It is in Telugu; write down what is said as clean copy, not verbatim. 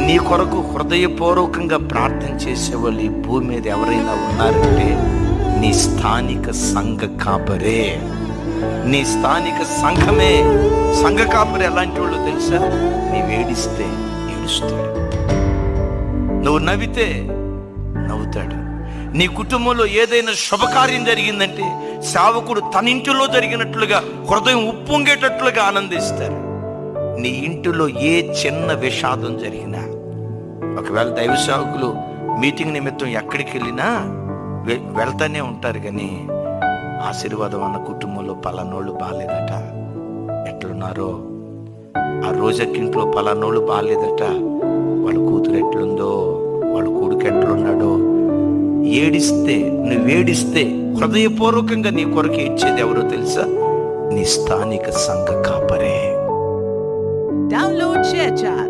నీ కొరకు హృదయపూర్వకంగా ప్రార్థన చేసేవాళ్ళు ఈ భూమి మీద ఎవరైనా ఉన్నారంటే నీ స్థానిక సంఘ కాపరే. నీ స్థానిక సంఘమే. సంఘ కాపరి ఎలాంటి వాళ్ళు తెలుసా? నీవు ఏడిస్తే ఏడుస్తాడు, నువ్వు నవ్వితే నవ్వుతాడు. నీ కుటుంబంలో ఏదైనా శుభకార్యం జరిగిందంటే సేవకుడు తన ఇంటిలో జరిగినట్లుగా హృదయం ఉప్పొంగేటట్లుగా ఆనందిస్తారు. నీ ఇంటిలో ఏ చిన్న విషాదం జరిగినా, ఒకవేళ దైవ సేవకులు మీటింగ్ నిమిత్తం ఎక్కడికి వెళ్ళినా వెళ్తానే ఉంటారు, కానీ ఆశీర్వాదం అన్న కుటుంబంలో పలానోళ్ళు బాగాలేదట, ఎట్లున్నారో ఆ రోజక్కింట్లో పలానోళ్ళు బాగాలేదట, వాళ్ళ కూతురు ఎట్లుందో, వాళ్ళ కొడుకు ఎట్లున్నాడో, ఏడిస్తే నువ్వేడిస్తే హృదయపూర్వకంగా నీ కొరకు ఇచ్చేది ఎవరో తెలుసా? నీ స్థానిక సంఘ కాపరే. Download ShareChat.